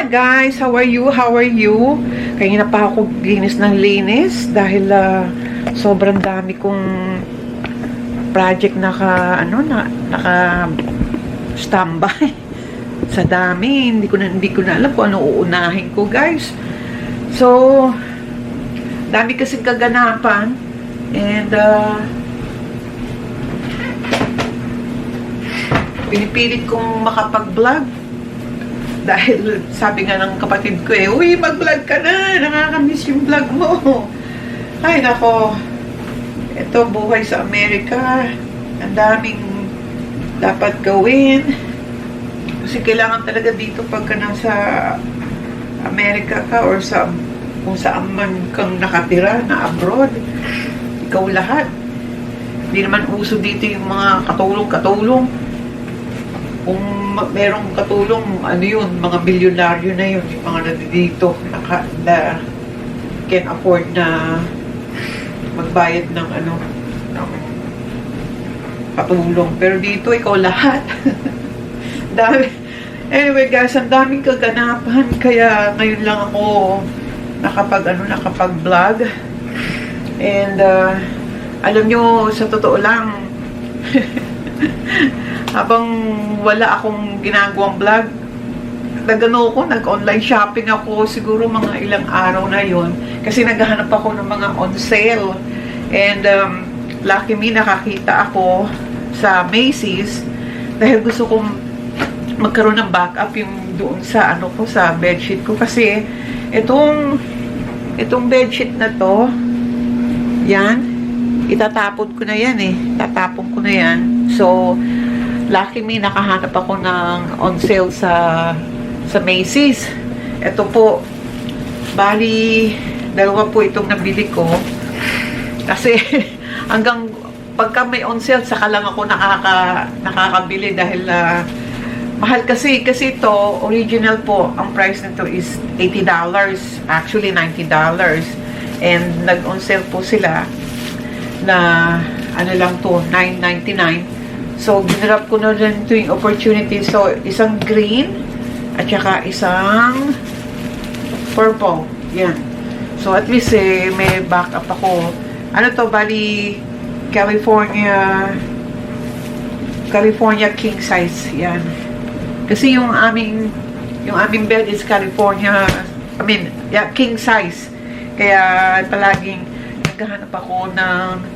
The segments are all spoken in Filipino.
guys, how are you? How are you? Kanina pa ako linis ng linis dahil sobrang dami kong project naka standby. Sa dami, hindi ko na alam kung ano uunahin ko, guys. So, dami kasing kaganapan and pinipilit kong makapag-vlog dahil sabi nga ng kapatid ko uy, mag-vlog ka na, nakakamiss yung vlog mo. Ay nako, ito buhay sa Amerika, ang daming dapat gawin kasi kailangan talaga dito pagka nasa Amerika ka or sa kung saan man kang nakatira na abroad, ikaw lahat. Hindi naman uso dito yung mga katulong-katulong. Kung merong katulong, ano yun, mga bilyonaryo na yun, yung mga nandito na can afford na magbayad ng ng katulong. Pero dito, ikaw lahat. Dami. Anyway guys, ang daming kaganapan, kaya ngayon lang ako nakapag-vlog. And alam nyo, sa totoo lang, habang wala akong ginagawang vlog, nag-online shopping ako, siguro mga ilang araw na yon kasi naghahanap ako ng mga on sale. And lucky me, nakakita ako sa Macy's dahil gusto kong magkaroon ng backup yung doon sa sa bedsheet ko, kasi itong bedsheet na to, yan, itatapon ko na yan tatapon ko na yan. So lucky me, nakahanap ako ng on sale sa Macy's. Ito po, bali dalawa po itong nabili ko kasi hanggang pagka may on sale saka lang ako nakakabili dahil mahal kasi ito original po, ang price nito is $80, actually $90, and nag on sale po sila na lang to, $9.99. So, ginrab ko na rin ito yung opportunity. So, isang green at saka isang purple. Yan. So, at least may backup ako. Ano to, bali California king size. Yan. Kasi yung aming bed is California, king size. Kaya palaging naghahanap ako ng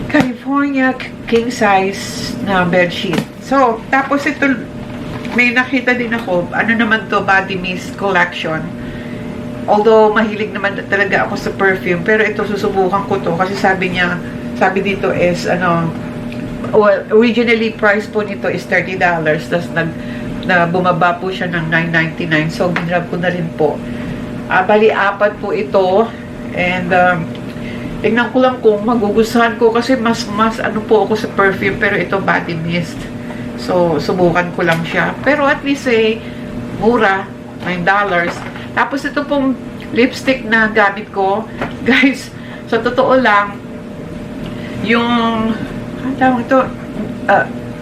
California king size na bedsheet. So, tapos ito, may nakita din ako, naman to, Body Mist collection. Although, mahilig naman talaga ako sa perfume, pero ito, susubukan ko to, kasi sabi dito is, well, originally, price po nito is $30, tapos bumaba po siya ng $9.99, so, ginrab ko na rin po. Bali, 4 po ito, and, tingnan ko lang kung magugustuhan ko kasi mas po ako sa perfume, pero ito Body Mist. So, subukan ko lang siya. Pero at least mura, $9. Tapos ito pong lipstick na gamit ko. Guys, sa totoo lang, yung,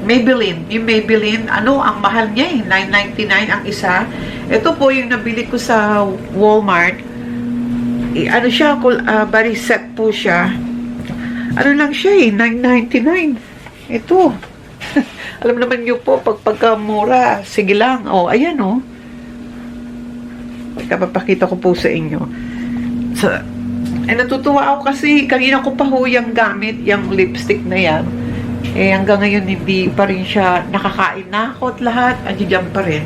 Maybelline. Yung Maybelline, ang mahal niya $9.99 ang isa. Ito po yung nabili ko sa Walmart. Siya, bari set po siya. Lang siya $9.99. Ito. Alam naman niyo po, pagkamura, sige lang. Ayan Papakita ko po sa inyo. So, natutuwa ako kasi kanina ko pa yung gamit, yung lipstick na yan. Hanggang ngayon, hindi pa rin siya nakakain na ako at lahat. Andiyan pa rin.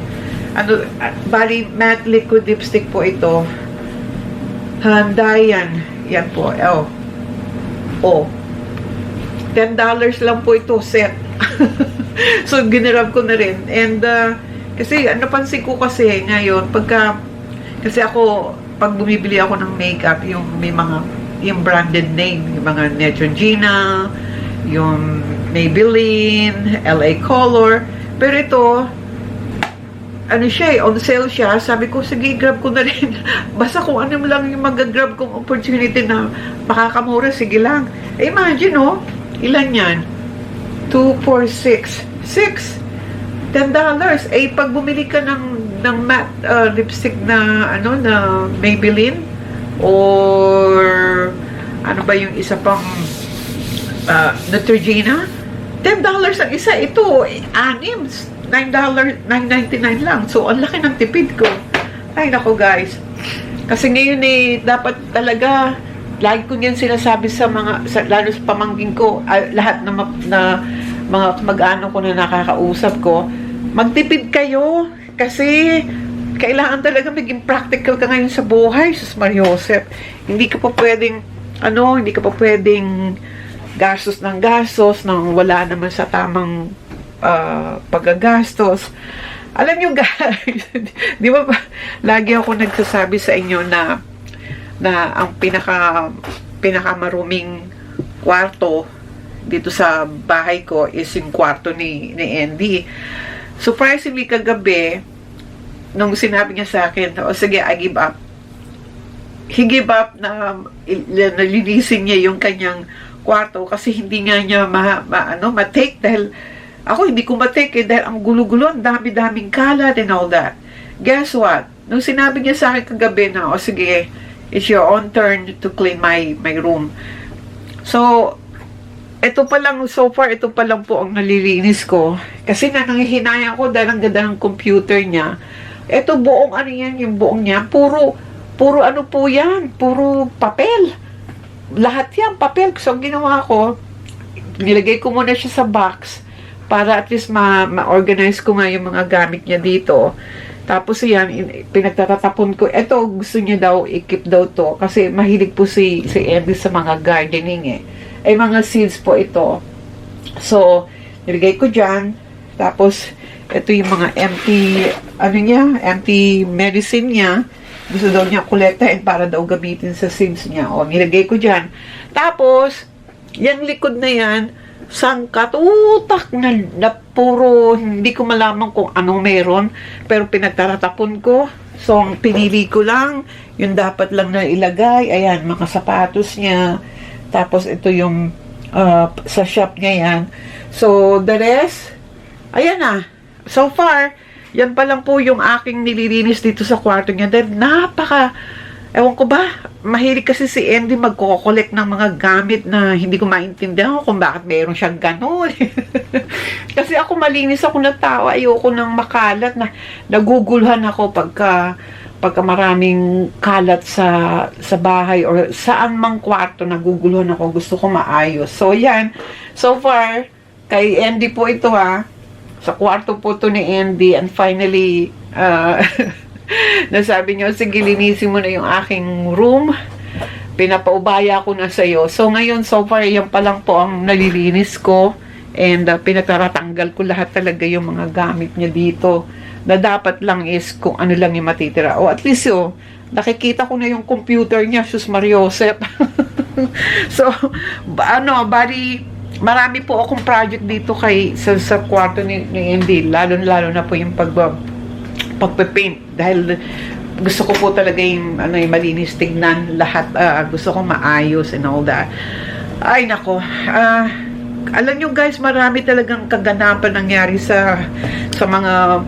Bali, matte liquid lipstick po ito. Handayan. Yan po. $10 lang po ito set. So, ginirab ko na rin. And, kasi, napansin ko kasi ngayon, kasi ako, pag bumibili ako ng makeup, yung branded name, yung mga Neutrogena, yung Maybelline, LA Color. Pero ito, on sale siya. Sabi ko, sige, grab ko na rin. Basta kung ano lang yung mag-grab kong opportunity na makakamura, sige lang. Imagine, ilan yan? 2, 4, 6. $10. Pag bumili ka ng ng matte lipstick na ano na Maybelline or ano ba yung isa pang Neutrogena, $10 ang isa. Ito, anim, $9.99 lang. So, ang laki ng tipid ko. Ay, nako guys. Kasi ngayon dapat talaga, lagi ko niyan sinasabi sa lalo sa pamangkin ko, lahat na mga mag-ano ko na nakakausap ko, magtipid kayo kasi kailangan talaga maging practical ka ngayon sa buhay. Sus Mariosep, hindi ka pa pwedeng gastos nang wala naman sa tamang paggagastos. Alam nyo guys, di ba lagi ako nagsasabi sa inyo na ang pinakamaruming kwarto dito sa bahay ko is yung kwarto ni Andy. Surprisingly, kagabi, nung sinabi niya sa akin, o sige, I give up. He give up na nalinisin niya yung kanyang kwarto kasi hindi nga niya ma-take dahil ako hindi ko ma-take dahil ang gulo-gulo, ang dami-daming kalat and all that. Guess what? Nung sinabi niya sa akin kagabi na, o sige, it's your own turn to clean my room. So, ito pa lang, so far, ito pa lang po ang nalilinis ko. Kasi nangihinayang ko dahil ang ganda ng computer niya. Ito buong ano yan, yung buong niya, puro ano po yan, puro papel. Lahat yan, papel. So, ang ginawa ko, nilagay ko muna siya sa box para at least ma-organize ko nga yung mga gamit niya dito. Tapos yan, pinagtatatapon ko. Ito, gusto niya daw, i-keep daw to. Kasi mahilig po si Andy sa mga gardening ay mga seeds po ito. So, nilagay ko dyan. Tapos, ito yung mga empty medicine niya. Gusto daw niya kolektahin para daw gamitin sa seeds niya. O, nilagay ko dyan. Tapos, yung likod na yan, sangkatutak na puro, hindi ko malaman kung anong meron, pero pinagtaratapon ko. So, ang pinili ko lang, yung dapat lang na ilagay, ayan, mga sapatos niya. Tapos, ito yung sa shop niya yan. So, the rest, ayan na. So far, yan pa lang po yung aking nililinis dito sa kwarto niya. Dahil ewan ko ba, mahilig kasi si Andy magko-collect ng mga gamit na hindi ko maintindihan kung bakit meron siyang ganun. Kasi ako malinis ako na tao, ayoko nang makalat na naguguluhan ako pagka maraming kalat sa bahay or saan mang kwarto naguguluhan ako, gusto ko maayos. So yan, so far kay Andy po ito sa kwarto po to ni Andy, and finally nasabi niyo, sige linisin mo na yung aking room, pinapaubaya ko na sa'yo. So ngayon, so far, yan pa lang po ang nalilinis ko, and pinataratanggal ko lahat talaga yung mga gamit niya dito, na dapat lang is kung ano lang yung matitira. O at least nakikita ko na yung computer niya, sus Mariosep. So, bali, marami po akong project dito sa kwarto ni Andy, lalo na po yung pagpe-paint, dahil gusto ko po talaga yung malinis tignan lahat, gusto ko maayos and all that. Ay nako, alam nyo guys, marami talagang kaganapan nangyari sa mga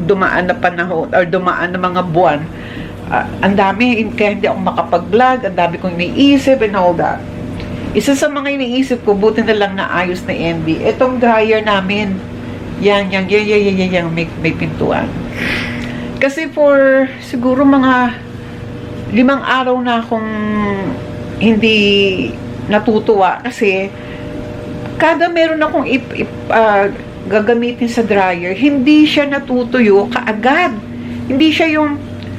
dumaan na panahon or dumaan na mga buwan. Ang dami, kaya hindi ako makapag-vlog, ang dami kong iniisip and all that. Isa sa mga iniisip ko, buti na lang naayos na Andy, itong dryer namin, yan, may pintuan. Kasi for siguro mga 5 araw na akong hindi natutuwa kasi kada meron akong gagamitin sa dryer, hindi siya natutuyo kaagad. Hindi siya yung,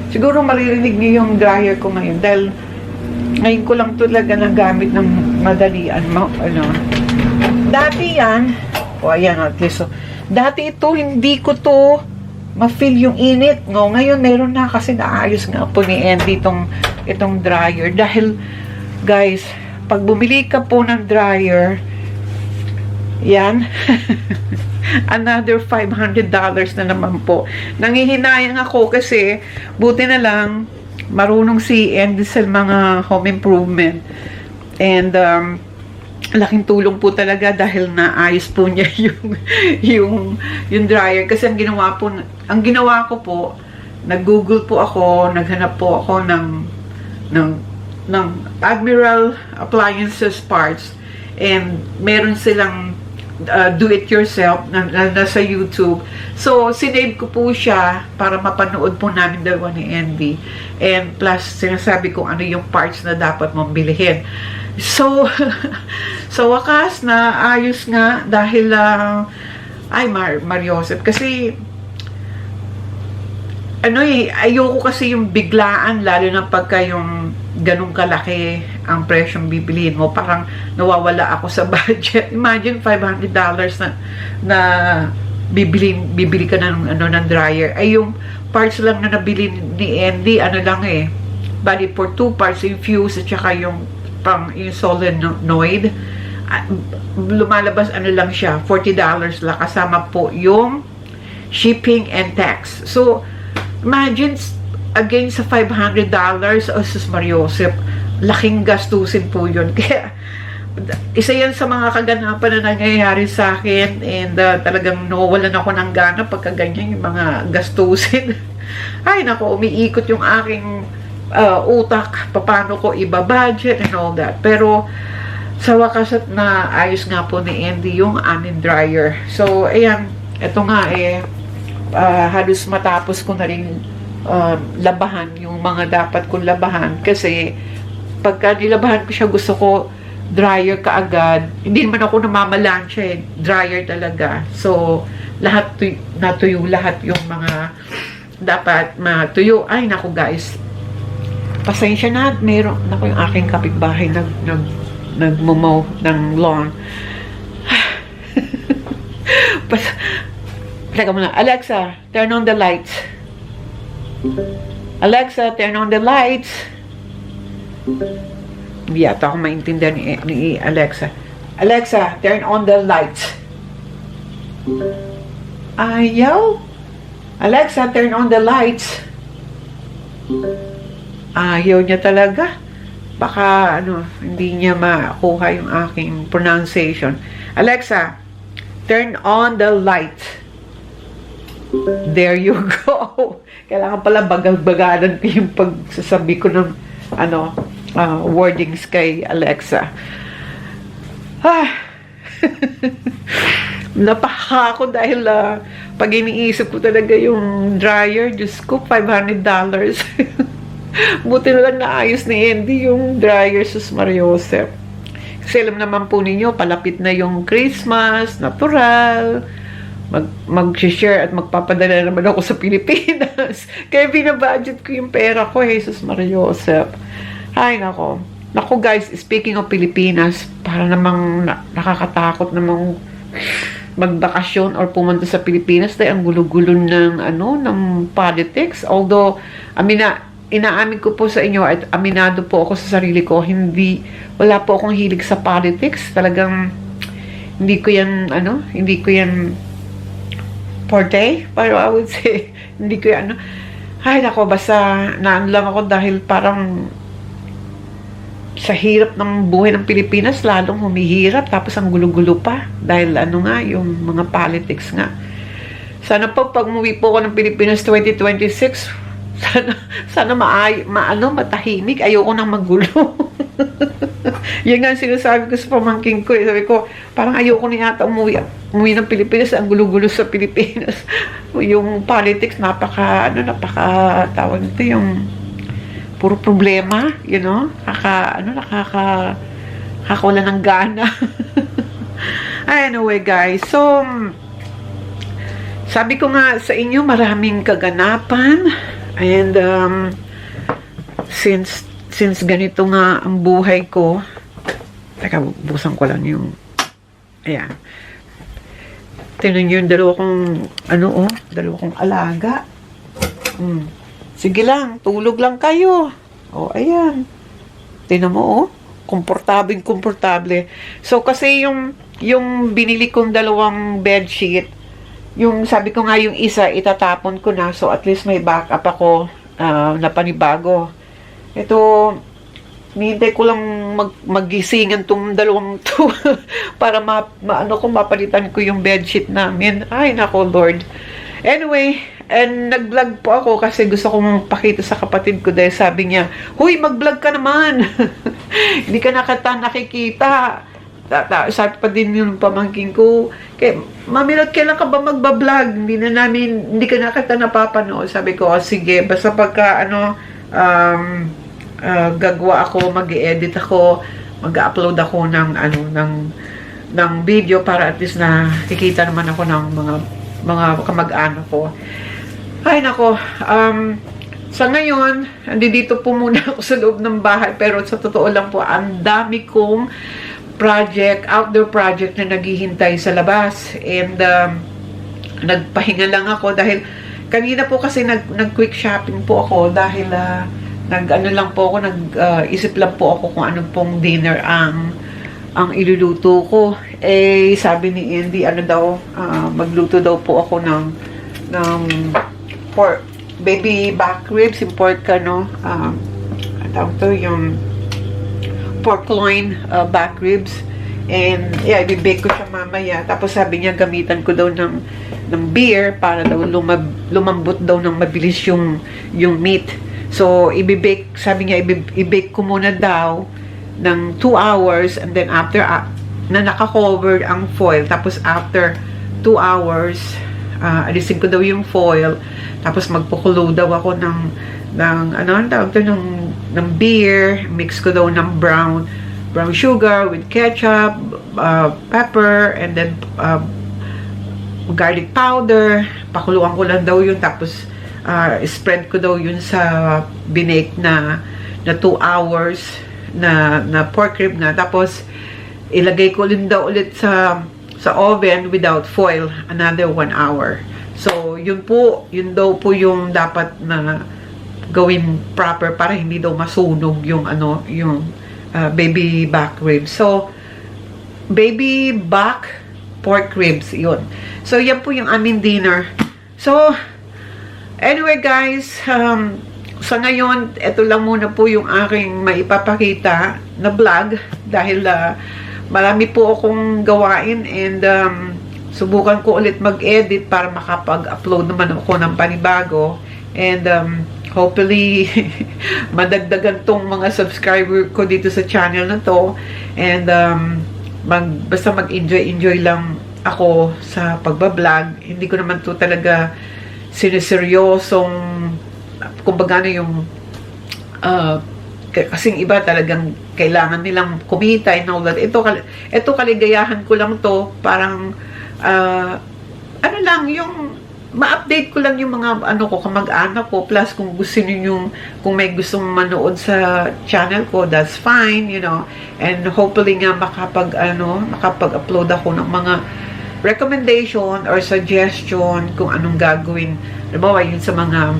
siguro maririnig niyo yung dryer ko ngayon dahil ngayon ko lang talaga nagamit ng madalian. Dati yan, ayan at least, dati ito, hindi ko to ma-feel yung init. No? Ngayon, meron na kasi naayos nga po ni Andy itong dryer. Dahil, guys, pag bumili ka po ng dryer, yan, another $500 na naman po. Nangihinayang ako kasi, buti na lang, marunong si Andy sa mga home improvement. And, laking tulong po talaga dahil naayos po niya yung dryer. Kasi ang ginawa ko po, nag-google po ako, naghanap po ako ng Admiral Appliances parts, and meron silang do-it-yourself na nasa YouTube. So, sinave ko po siya para mapanood po namin dalawa ni Andy. And plus, sinasabi ko ano yung parts na dapat mong bilhin. So, sa wakas na ayos nga dahil Mariosep, kasi ayoko kasi yung biglaan, lalo na pagka yung ganun kalaki ang presyong bibiliin mo, parang nawawala ako sa budget. Imagine $500 na bibili ka ng dryer. Ay yung parts lang na nabili ni Andy, bali for 2 parts, yung fuse at saka yung solenoid, lumalabas lang siya, $40 lang, kasama po yung shipping and tax. So imagine, again sa $500, sus Mariosep, laking gastusin po yun. Kaya isa yan sa mga kaganapan na nangyayari sa akin, and talagang nawawalan ako ng gana pagka ganyan yung mga gastusin. Ay nako, umiikot yung aking utak, paano ko iba-budget and all that. Pero sa wakas at naayos nga po ni Andy yung aming dryer. So ayan, eto nga halos matapos ko na rin labahan yung mga dapat kong labahan, kasi pagka nilabahan ko siya, gusto ko dryer kaagad. Hindi naman ako namamalansya dryer talaga. So lahat natuyo lahat yung mga dapat matuyo. Ay naku guys, pasensya na, meron naku yung aking kapitbahay nagmumow ng lawn. Teka muna, Alexa, turn on the lights. Alexa, turn on the lights. Hindi yata ako maintindihan ni Alexa. Alexa, turn on the lights. Ayaw. Alexa, turn on the lights. Ayaw niya talaga. Baka hindi niya makuha yung aking pronunciation. Alexa, turn on the light. There you go. Kailangan pala bagal-bagalan ko yung pagsasabi ko ng wordings kay Alexa. Napaka ako dahil pag iniisip ko talaga yung dryer, Diyos ko, $500. Buti na lang naayos ni Andy yung dryer, sus Mariosep. Kasi alam naman po ninyo, palapit na yung Christmas, natural. Mag-share at magpapadala naman ako sa Pilipinas. Kaya binabudget ko yung pera ko, Jesus Mariosep. Ay, nako. Nako guys, speaking of Pilipinas, para namang nakakatakot namang magbakasyon or pumunta sa Pilipinas dahil ang gulo-gulo ng politics. Although, inaamin ko po sa inyo at aminado po ako sa sarili ko, wala po akong hilig sa politics. Talagang hindi ko yan forte, pero I would say, hindi ko yan, ay nako, basta naan lang ako dahil parang sa hirap ng buhay ng Pilipinas, lalong humihirap, tapos ang gulo-gulo pa, dahil yung mga politics nga. Sana po, pag umuwi po ako ng Pilipinas 2026, sana matahimik, ayoko nang magulo. Yan nga sinasabi ko sa pamangking ko. Sabi ko, parang ayoko na yata umuwi ng Pilipinas, ang gulo-gulo sa Pilipinas. Yung politics, tawag nito, yung puro problema, nakakawala ng gana. Anyway guys, so sabi ko nga sa inyo, maraming kaganapan, and since ganito nga ang buhay ko, teka, busan ko lang yung, ayan, tingnan nyo yung dalawa kong alaga. Sige lang, tulog lang kayo. Ayan, tingnan mo, komportable. So kasi yung binili kong dalawang bedsheet, yung sabi ko nga yung isa itatapon ko na, so at least may backup ako na panibago. Ito, Nihintay ko lang magisingan tong dalawang to para mapalitan ko yung bedsheet namin. Ay, nako, Lord. Anyway, and nag-vlog po ako kasi gusto kong pakita sa kapatid ko dahil sabi niya, "Huy, mag-vlog ka naman." Hindi ka nakikita. Sabi pa din yung pamangkin ko, "Mamilot, kailan ka ba magbablog? Hindi ka nakita napapanood." Sabi ko, "Oh, sige, basta pagka gagawa ako, mag-i-edit ako, mag-upload ako ng video para at least nakikita naman ako ng mga kamag-anak ko." Ay, nako. Sa ngayon, dito po muna ako sa loob ng bahay. Pero sa totoo lang po, ang dami kong outdoor project na naghihintay sa labas. And nagpahinga lang ako dahil kanina po kasi nag-quick shopping po ako dahil nag-isip lang po ako kung anong pong dinner ang iluluto ko. Eh, sabi ni Andy, magluto daw po ako ng pork, baby back ribs, yung pork, yung pork loin back ribs. And, yeah, i-bake ko siya mamaya. Tapos sabi niya, gamitan ko daw ng beer para daw lumambot daw ng mabilis yung meat. So, sabi niya, i-bake ko muna daw ng 2 hours, and then after, na naka-covered ang foil. Tapos after 2 hours, alisin ko daw yung foil. Tapos magpukulo daw ako ng beer. Mix ko daw ng brown sugar with ketchup, pepper, and then garlic powder. Pakuluan ko lang daw yun. Tapos spread ko daw yun sa binake na 2 hours na pork rib na. Tapos ilagay ko din daw ulit sa oven without foil, another 1 hour. So, yun daw po yung dapat na gawin proper para hindi daw masunog yung baby back ribs. So, baby back pork ribs, yun. So, yan po yung aming dinner. So, anyway guys, sa ngayon, ito lang muna po yung aking maipapakita na vlog dahil marami po akong gawain, and subukan ko ulit mag-edit para makapag-upload naman ako ng panibago, and hopefully madagdagan tong mga subscriber ko dito sa channel na to, and basta mag-enjoy lang ako sa pagbablog. Hindi ko naman to talaga siniseryosong, kumbaga yung kasing iba talagang kailangan nilang kumita and all that. Ito kaligayahan ko lang to, parang yung ma-update ko lang yung mga kamag-anak ko, plus kung gusto niyo kung may gustong manood sa channel ko, that's fine, and hopefully nga makapag-upload ako ng mga recommendation or suggestion kung anong gagawin, halimbawa yun sa mga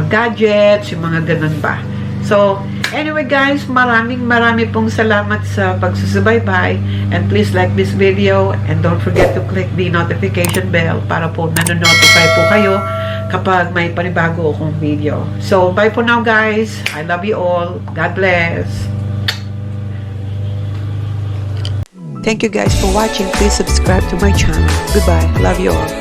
gadgets, yung mga ganun ba. So, anyway guys, marami pong salamat sa pagsusubaybay, and please like this video, and don't forget to click the notification bell para po nanonotify po kayo kapag may panibago akong video. So, bye for now guys. I love you all. God bless. Thank you guys for watching. Please subscribe to my channel. Goodbye. Love you all.